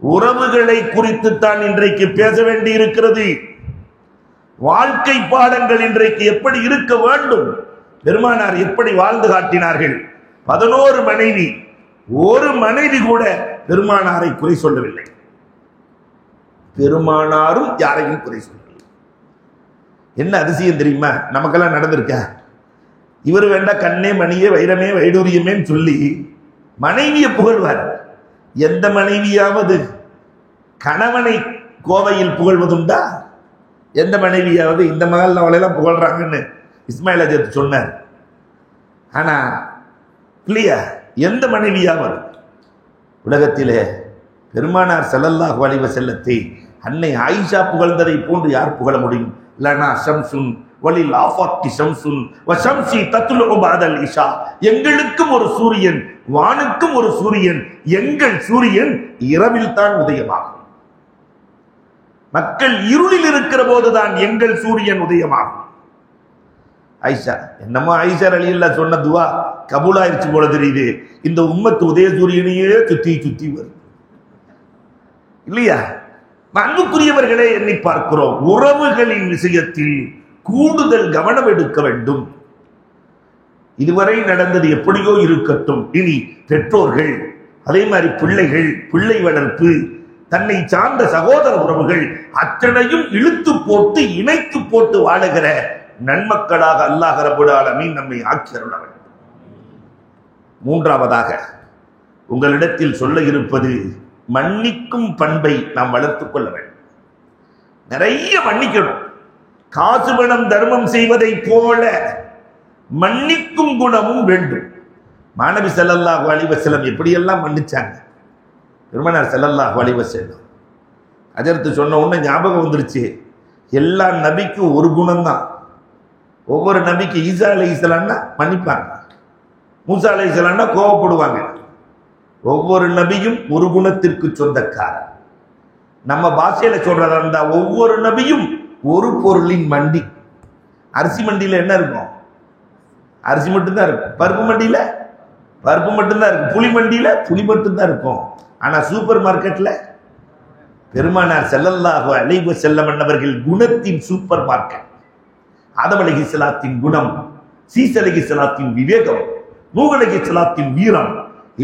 உறவுகளை குறித்து தான் இன்றைக்கு பேச வேண்டி இருக்கிறது. வாழ்க்கை பாடங்கள் இன்றைக்கு எப்படி இருக்க வேண்டும், பெருமானார் எப்படி வாழ்ந்து காட்டினார்கள். 11 மனைவி, ஒரு மனைவி கூட பெருமானாரை குறை சொல்லவில்லை. பெருமானாரும் யாரையும் குறை சொல்லவில்லை. என்ன அதிசயம் தெரியுமா? நமக்கெல்லாம் நடந்திருக்க. இவர் வேண்டா கண்ணே மணியே வைரமே வைடூரியமேன்னு சொல்லி மனைவியை புகழ்வார். எந்த மனைவியாவது கணவனை கோவையில் புகழ்வதுண்டா? எந்த மனைவியாவது இந்த மகள் அவளையெல்லாம் புகழ்றாங்கன்னு இஸ்மாயில் அஜத் சொன்னார். ஆனா இல்லையா, எந்த மனைவியாவது உலகத்திலே பெருமானார் ஸல்லல்லாஹு அலைஹி வஸல்லத்தை அன்னை ஆயிஷா புகழ்ந்ததை போன்று யார் புகழ முடியும்? லனா ஷம்சுன் வலில் ஆஃபாத்தி ஷம்சுன் வ ஷம்சி தத்லுஉ பஅதல் இஷா. எங்களுக்கும் ஒரு சூரியன், வானுக்கும் ஒரு சூரியன். எங்கள் சூரியன் இரவில் தான் உதயமாகும். மக்கள் இருளில் இருக்கிற போதுதான் எங்கள் சூரியன் உதயமாகும். ஆயிஷா என்னமோ ஆயிஷா ரலியல்லாஹு சொன்ன துவா கபூலாயிருச்சு போல தெரியுது. இந்த உம்மத்து உதய சூரியனையே சுத்தி சுத்தி வருது இல்லையா? அன்புக்குரியவர்களே, எண்ணி பார்க்கிறோம், உறவுகளின் விஷயத்தில் கூடுதல் கவனம் எடுக்க வேண்டும். இதுவரை நடந்தது எப்படியோ இருக்கட்டும். இனி பெற்றோர்கள், அதே மாதிரி பிள்ளைகள், பிள்ளை வளர்ப்பு, தன்னை சார்ந்த சகோதர உறவுகள் அத்தனையும் இழுத்து போட்டு இணைத்து போட்டு வாழுகிற நன்மக்களாக அல்லாஹ் ரப்பல் ஆலமீன் நம்மை ஆக்கி அருள வேண்டும். மூன்றாவதாக உங்களிடத்தில் சொல்ல இருப்பது, மன்னிக்கும் பண்பை நாம் வளர்த்துக் கொள்ள வேண்டும். நிறைய மன்னிக்கணும். காசு பணம் தர்மம் செய்வதை போல மன்னிக்கும் குணமும் வேண்டும். மாணவி ஸல்லல்லாஹு அலைஹி வஸல்லம் எப்படியெல்லாம் மன்னிச்சாங்க. பெருமானார் ஸல்லல்லாஹு அலைஹி வஸல்லம் அஜர்த்து சொன்ன உடனே ஞாபகம் வந்துருச்சு. எல்லா நபிக்கும் ஒரு குணம் தான். ஒவ்வொரு நபிக்கு ஈசா அலைஹிஸ்ஸலாம்னா மன்னிப்பாங்க, மூசா அலைஹிஸ்ஸலாம்னா கோபப்படுவாங்க. ஒவ்வொரு நபியும் ஒரு குணத்திற்கு சொந்தக்காரர். நம்ம பாஷையில சொல்றதா இருந்தா ஒவ்வொரு நபியும் ஒரு பொருளின் மண்டி. அரிசி மண்டியில என்ன இருக்கும்? அரிசி மட்டும்தான் இருக்கும். பருப்பு மண்டியில பருப்பு மட்டும்தான் இருக்கும். புளி மண்டியில புளி மட்டும்தான் இருக்கும். ஆனா சூப்பர் மார்க்கெட்ல பெருமானார் ஸல்லல்லாஹு அலைஹி வஸல்லம் அவர்கள் குணத்தின் சூப்பர் மார்க்கெட். ஆதம் அலைஹிஸ்ஸலாத்தின் குணம், சீஸ் அலைஹிஸ்ஸலாத்தின் விவேகம், நூஹ் அலைஹிஸ்ஸலாத்தின் வீரம்,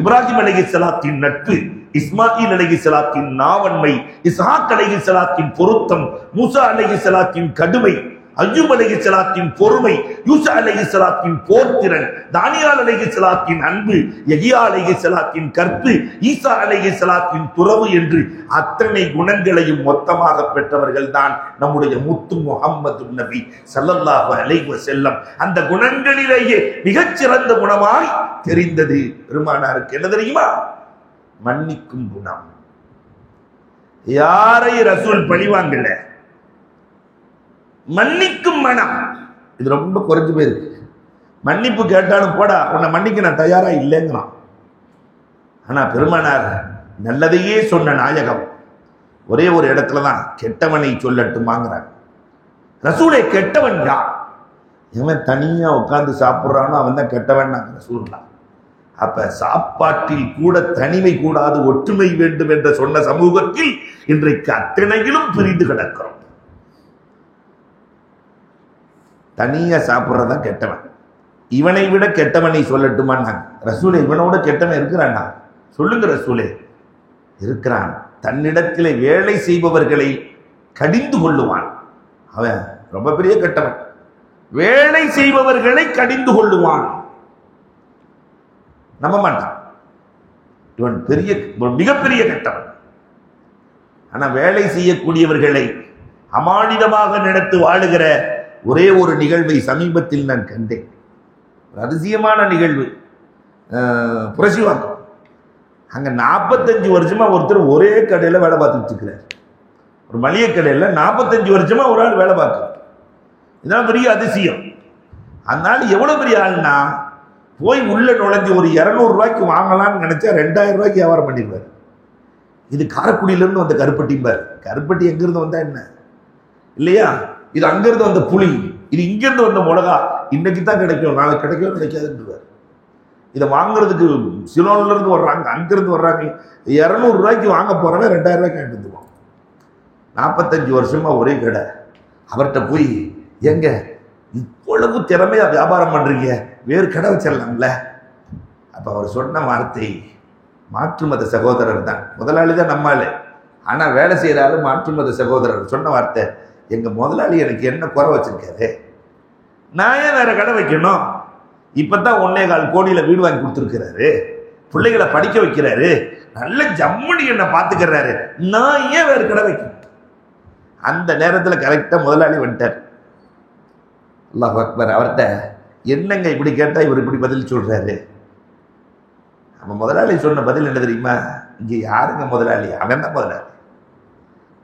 இப்ராஹிம் அலைஹிஸ்ஸலாத்தின் நட்பு, இஸ்மாயில் அலைஹிஸ்ஸலாத்தின் நாவன்மை, இஸ்ஹாக் அலைஹிஸ்ஸலாத்தின் பொருத்தம், மூசா அலைஹிஸ்ஸலாத்தின் கடுமை, அய்யூப் அலைஹிஸ்ஸலாத்தின் பொறுமை, யூசா அலைஹிஸ்ஸலாத்தின் போர்த்திறன், தானியால் அலைஹிஸ்ஸலாத்தின் அன்பு, யஹ்யா அலைஹிஸ்ஸலாத்தின் கற்பு, ஈசா அலைஹிஸ்ஸலாத்தின் துறவு என்று அத்தனை குணங்களையும் மொத்தமாக பெற்றவர்கள் தான் நம்முடைய முத்து முஹம்மது நபி ஸல்லல்லாஹு அலைஹி வஸல்லம். அந்த குணங்களிலேயே மிகச்சிறந்த குணமாய் தெரிந்தது பெருமானாருக்கு என்ன தெரியுமா? மன்னிக்கும் குணம். யாரை ரசூல் பழிவாங்கல, மன்னிக்கும் மனம். இது ரொம்ப குறைஞ்சு போயிருக்கு. மன்னிப்பு கேட்டாலும் போடா உன்னை மன்னிக்க நான் தயாரா இல்லைங்கிறான். ஆனா பெருமானார் நல்லதையே சொன்ன நாயகம் ஒரே ஒரு இடத்துலதான் கெட்டவனை சொல்லட்டுமாங்கிறாங்க. ரசூலை கெட்டவன் தான் எவன் தனியா உட்கார்ந்து சாப்பிடுறானோ அவன் தான் கெட்டவன் ரசூலுல்லாஹ். அப்ப சாப்பாட்டில் கூட தனிமை கூடாது, ஒற்றுமை வேண்டும் என்று சொன்ன சமூகத்தில் இன்றைக்கு அத்தனையிலும் பிரிந்து கிடக்கிறோம். தனியா சாப்பிட்றதான் கெட்டவன். இவனை விட கெட்டவனை சொல்லட்டுமான்னாங்க. ரசூலே இவனோட கெட்டவன் இருக்கிறான்னா சொல்லுங்க ரசூலே. இருக்கிறான். தன்னிடத்திலே வேலை செய்பவர்களை கடிந்து கொள்ளுவான். அவன் ரொம்ப பெரிய கெட்டவன். வேலை செய்பவர்களை கடிந்து கொள்ளுவான். நம்ப மாட்டான். இவன் பெரிய மிகப்பெரிய கெட்டவன். ஆனா வேலை செய்யக்கூடியவர்களை அமானிதமாக நினைத்து வாழுகிற ஒரே ஒரு நிகழ்வை சமீபத்தில் நான் கண்டேன். அதிசயமான நிகழ்வு. புரசிவாக்கம். அங்க 45 வருஷமா ஒருத்தர் ஒரே கடையில வேலை பார்த்துட்டு இருக்கிறார். ஒரு மளிகை கடையில 45 வருஷமா ஒரு ஆள் வேலை பார்க்கிறார். இதான் பெரிய அதிசயம். அதனால எவ்வளவு பெரிய ஆள்னா போய் உள்ள நுழைஞ்சு ஒரு 200 ரூபாய்க்கு வாங்கலாம்னு நினைச்சா 2000 ரூபாய்க்கு வியாபாரம் பண்ணிடுவார். இது காரைக்குடியிலிருந்து வந்த கருப்பட்டிம்பார். கருப்பட்டி எங்கிருந்து வந்தா என்ன இல்லையா? இது அங்கிருந்து வந்த புளி, இது இங்கிருந்து வந்த மிளகா. இன்னைக்கு தான் கிடைக்கும், நாளைக்கு கிடைக்கும் கிடைக்காதுன்றார். இதை வாங்குறதுக்கு சிலோன்ல இருந்து வர்றாங்க, அங்கிருந்து வர்றாங்க. 200 ரூபாய்க்கு வாங்க போறவன் 2000 ரூபாய்க்கு வாங்கிட்டு வந்துடுவான். 45 வருஷமா ஒரே கடை. அவர்கிட்ட போய் எங்க இவ்வளவு திறமையா வியாபாரம் பண்றீங்க, வேறு கடை வச்சிடலாம்ல. அப்ப அவர் சொன்ன வார்த்தை, மாற்று மத சகோதரர் தான், முதலாளி தான் நம்மாலே, ஆனா வேலை செய்யறாரு மாற்று மத சகோதரர். சொன்ன வார்த்தை, எங்க முதலாளி எனக்கு என்ன குறை வச்சிருக்காரு, நான் ஏன் வேற கடை வைக்கணும்? இப்பதான் 1.25 கோடியில வீடு வாங்கி கொடுத்துருக்கிறாரு, பிள்ளைகளை படிக்க வைக்கிறாரு, நல்ல ஜம்முனி என்ன பாத்துக்கிறாரு, நான் ஏன் வேற கடை வைக்கணும்? அந்த நேரத்துல கரெக்டா முதலாளி வந்துட்டார். அல்லாஹ் அக்பர். அவர்கிட்ட என்னங்க இப்படி கேட்டா இவர் இப்படி பதில் சொல்றாரு? நம்ம முதலாளி சொன்ன பதில் என்ன தெரியுமா? இங்க யாருங்க முதலாளி? அவன் தான் முதலாளி.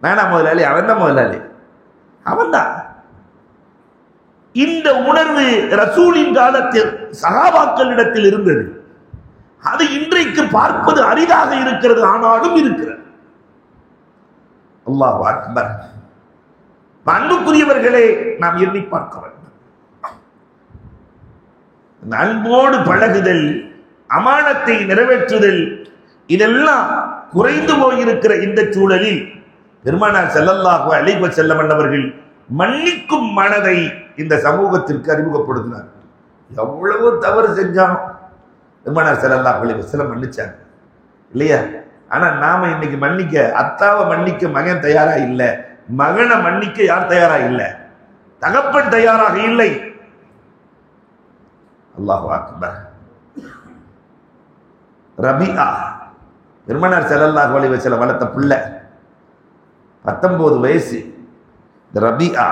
நானா முதலாளி, அவன் தான் முதலாளி, அவன் தான். இந்த உணர்வு ரசூலின் காலத்தில் சஹாபாக்களிடத்தில் இருந்தது. அது இன்றைக்கு பார்ப்பது அரிதாக இருக்கிறது, ஆனாலும் இருக்கிறது. அல்லாஹ் அக்பர். அன்புக்குரியவர்களே, நாம் எண்ணி பார்க்க வேண்டும். அன்போடு பழகுதல், அமானத்தை நிறைவேற்றுதல், இதெல்லாம் குறைந்து போயிருக்கிற இந்த சூழலில் பெருமானார் ஸல்லல்லாஹு அலைஹி வஸல்லம் அவர்கள் மன்னிக்கும் மனதை இந்த சமூகத்திற்கு அறிமுகப்படுத்தினார். எவ்வளவு தவறு செஞ்சாலும் பெருமானார் ஸல்லல்லாஹு அலைஹி வஸல்லம் மன்னிச்சாங்க இல்லையா? ஆனா நாம இன்னைக்கு மன்னிக்க, அத்தாவை மன்னிக்க மகன் தயாரா இல்லை, மகனை மன்னிக்க யார் தயாரா இல்லை? தகப்பன் தயாராக இல்லை. அல்லாஹு அக்பர். ரபிஆ பெருமானார் ஸல்லல்லாஹு அலைஹி வஸல்லம் வளர்த்த பிள்ளை, 19 வயசு. இந்த ரபிஆ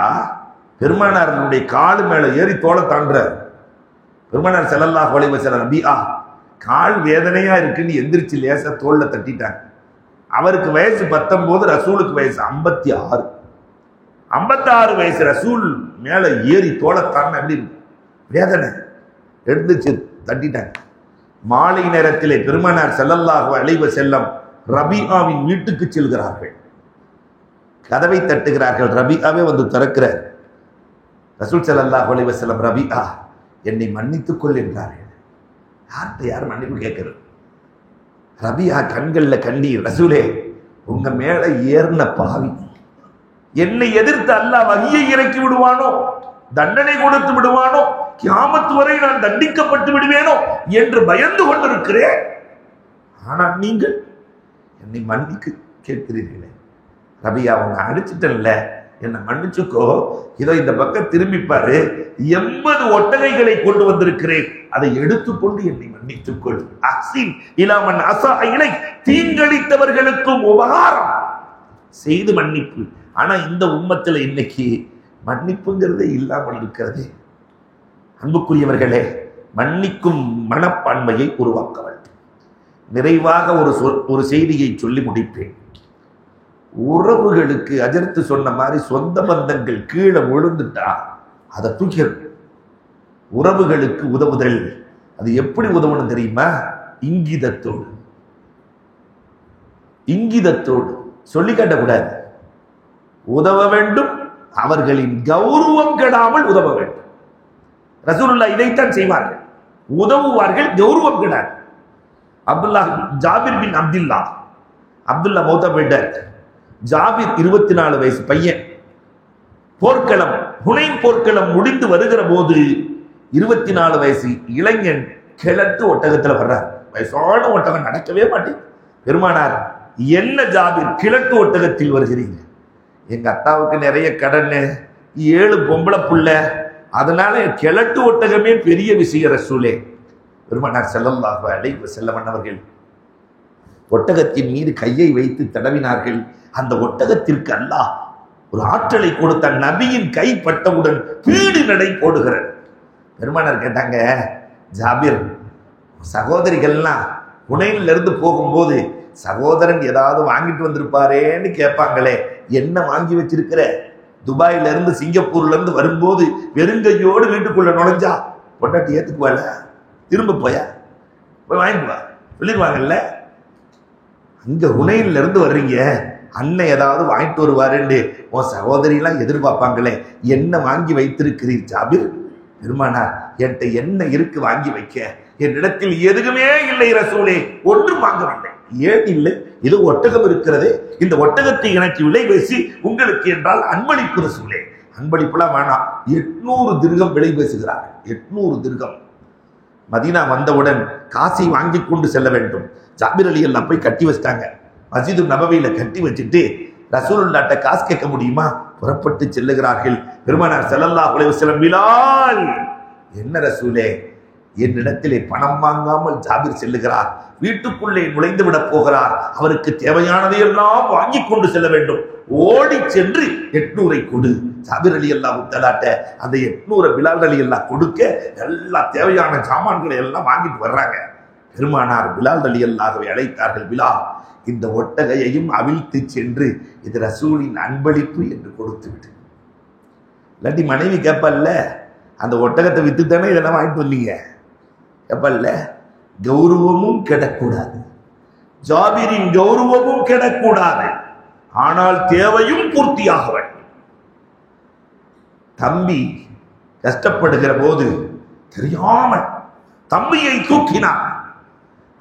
பெருமானாருடைய காலு மேல ஏறி தோளை தாண்டுறார். பெருமானார் ஸல்லல்லாஹு அலைஹி வஸல்லம் ரபிஆ கால் வேதனையா இருக்குன்னு எந்திரிச்சு லேசா தோல்ல தட்டிட்டாங்க. அவருக்கு வயசு 19, ரசூலுக்கு வயசு 56. 56 வயசு ரசூல் மேல ஏறி தோளை தாண்ட எப்படி இருக்கு? வேதனை. எடுத்துச்சு தட்டிட்டாங்க. மாலை நேரத்திலே பெருமானார் ஸல்லல்லாஹு அலைஹி வஸல்லம் ரபிஆவின் வீட்டுக்கு செல்கிறார்கள். கதவை தட்டுகிறார்கள். ரபிஆவே வந்து திறக்கிறார். ரசூல் ஸல்லல்லாஹு அலைஹி வஸல்லம், ரபிஆ என்னை மன்னித்துக் கொள் என்றார்கள். யார்கிட்ட யார் மன்னிப்பு கேட்கிறது? ரபிஆ கண்கள்ல கண்ணீர். ரசூலே, உங்க மேல ஏறின பாவி, என்னை எதிர்த்து அல்லாஹ் வஹியை இறக்கி விடுவானோ, தண்டனை கொடுத்து விடுவானோ, கியாமத் வரை நான் தண்டிக்கப்பட்டு விடுவேனோ என்று பயந்து கொண்டிருக்கிறேன். ஆனா நீங்கள் என்னை மன்னிக்க கேட்கிறீர்களே. ரபிஆ, உன்னை அடிச்சுட்டேன்ல, என்னை மன்னிச்சுக்கோ. இதோ இந்த பக்கம் திரும்பிப்பாரு, 80 ஒட்டகைகளை கொண்டு வந்திருக்கிறேன், அதை எடுத்துக்கொண்டு என்னை மன்னித்துக்கொள். அஹ்சின் இலா மன் அஸா இலைக், தீங்களித்தவர்களுக்கும் உபகாரம் செய்து மன்னிப்பு. ஆனா இந்த உம்மத்துல இன்னைக்கு மன்னிப்புங்கிறதே இல்லாமல் இருக்கிறது. அன்புக்குரியவர்களே, மன்னிக்கும் மனப்பான்மையை உருவாக்க வேண்டும். நிறைவாக ஒரு செய்தியை சொல்லி முடிப்பேன். உறவுகளுக்கு அஜர்த்து சொன்ன மாதிரி சொந்த பந்தங்கள் கீழே விழுந்துட்டா அதை தூக்கிடும். உறவுகளுக்கு உதவுதல், அது எப்படி உதவணும் தெரியுமா? இங்கிதத்தோடு. இங்கிதத்தோடு சொல்லி காட்டக்கூடாது. உதவ வேண்டும், அவர்களின் கௌரவம் கெடாமல் உதவ வேண்டும். ரசூலுல்லாஹ் இதைத்தான் செய்வார்கள், உதவுவார்கள், கௌரவம் கெடாது. ஜாபிர் பின் அப்துல்லா மௌத்தா போயிட்டார். ஜாபிர் 24 வயசு பையன். போர்க்களம், ஹுனைன் போர்க்களம் முடிந்து வருகிற போது 24 வயசு இளைஞன் கிழட்டு ஒட்டகத்துல வர்றார். வயசான ஒட்டகம், நடக்கவே மாட்டேன். பெருமானார், என்ன ஜாபிர் கிழட்டு ஒட்டகத்தில் வருகிறீங்க? எங்க அத்தாவுக்கு நிறைய கடன், 7 பொம்பளை புள்ள, அதனால கிழட்டு ஒட்டகமே பெரிய விஷயம் ரசூலே. பெருமானார் ஸல்லல்லாஹு அலைஹி வஸல்லம் அவர்கள் ஒட்டகத்தின் மீது கையை வைத்து தடவினார்கள். அந்த ஒட்டகத்திற்கு அல்லாஹ் ஒரு ஆற்றலை கொடுத்த. நபியின் கை பட்டவுடன் பீடு நடை போடுகிறார். பெருமானார் கேட்டாங்க, ஜாபிர், சகோதரிகள்லாம் ஹுனைன்ல இருந்து போகும்போது சகோதரன் ஏதாவது வாங்கிட்டு வந்திருப்பாரேன்னு கேட்பாங்களே, என்ன வாங்கி வச்சிருக்கிற? துபாயில இருந்து சிங்கப்பூர்ல இருந்து வரும்போது வெறுங்கையோடு வீட்டுக்குள்ள நுழைஞ்சா பொண்டாட்டி ஏத்துக்குவாள், திரும்ப போய் வாங்கிட்டு வா சொல்லிடுவாங்கல்ல. அங்க ஹுனைன்ல இருந்து வர்றீங்க, அண்ணன் ஏதாவது வாங்கிட்டு வருவாருன்னு உன் சகோதரி எல்லாம் எதிர்பார்ப்பாங்களே, என்ன வாங்கி வைத்திருக்கிறீர் ஜாபிர்? பெருமானார், என்கிட்ட என்ன இருக்கு வாங்கி வைக்க? என்னிடத்தில் எதுவுமே இல்லை ரசூலே, ஒன்றும் வாங்கவில்லை. ஏன் இல்லை? இது ஒட்டகம் இருக்கிறது, இந்த ஒட்டகத்தை எனக்கு விலை பேசி உங்களுக்கு என்றால் அன்பளிப்பு ரசூலே. அன்பளிப்புலாம் வேணாம், 800 திர்கம் விலை பேசுகிறார். 800 திர்கம். மதீனா வந்தவுடன் காசை வாங்கி கொண்டு செல்ல வேண்டும். ஜாபிர் அலி எல்லாம் போய் கட்டி வச்சிட்டாங்க. மஸ்ஜிது நபவியில கட்டி வச்சுட்டு ரசூலுல்லாஹ்ட்ட காசு கேட்க முடியுமா? புறப்பட்டு செல்லுகிறார்கள். பெருமானார் ஸல்லல்லாஹு அலைஹி வஸல்லம், பிலால், என்ன ரசூலே, என்னிடத்திலே பணம் வாங்காமல் ஜாபிர் செல்லுகிறார், வீட்டுக்குள்ளே நுழைந்து விட போகிறார், அவருக்கு தேவையானதையெல்லாம் வாங்கி கொண்டு செல்ல வேண்டும். ஓடி சென்று 800 கொடு. ஜாபிர் அலி அல்லாஹ் தஆலாட்ட அந்த 800 பிலால் அலி அல்லாஹ் கொடுக்க எல்லா தேவையான சாமான்களை எல்லாம் வாங்கிட்டு வர்றாங்க. பெருமானார் பிலால் ரலியல்லாஹுவை அழைத்தார்கள். பிலால், இந்த ஒட்டகையையும் அவிழ்த்து சென்று இது ரசூலின் அன்பளிப்பு என்று கொடுத்து விடு. இல்லாட்டி மனைவி கேப்பல்ல, அந்த ஒட்டகத்தை வித்து தானே இதெல்லாம் வாங்கிட்டு வந்தீங்க கேப்பல்ல. கௌரவமும் கெடக்கூடாது, ஜாபிரின் கௌரவமும் கெடக்கூடாது, ஆனால் தேவையும் பூர்த்தியாக வேண்டும். தம்பி கஷ்டப்படுகிற போது தெரியாமல் தம்பியை தூக்கினார்.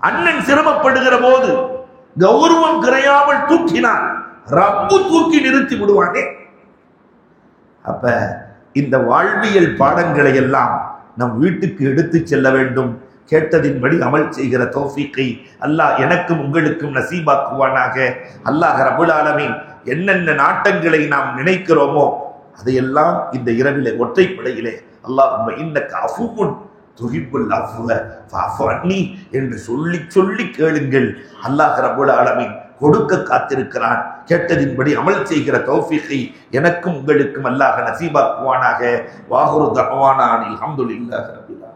அண்ணன் சிரமப்படுகிற போது கௌரவம் குறையாமல் தூக்கினார். ரப்பு தூக்கி நிறுத்தி விடுவானே. அப்ப இந்த வாழ்வியல் பாடங்களை எல்லாம் நம் வீட்டுக்கு எடுத்து செல்ல வேண்டும். கேட்டதின்படி அமல் செய்கிற தௌஃபீக்கை அல்லாஹ் எனக்கும் உங்களுக்கும் நசீபாக்குவானாக. அல்லாஹ் ரப்புல் ஆலமீன் என்னென்ன நாட்டங்களை நாம் நினைக்கிறோமோ அதையெல்லாம் இந்த இரவிலே ஒற்றைப்படையிலே அல்லாஹும்ம இன்னக அஃபுவுன் துஹிப்புல் அஃப்வ ஃபஅஃபு அன்னி என்று சொல்லி சொல்லி கேளுங்கள். அல்லாஹ் ரப்புல் ஆலமீன் கொடுக்க காத்திருக்கிறான். கேட்டதின்படி அமல் செய்கிற தௌஃபீக்கை எனக்கும் உங்களுக்கும் அல்லாஹ் நசீபாக்குவானாக. வாஹிரு தஅவானா அல்ஹம்துலில்லாஹி ரப்பில் ஆலமீன்.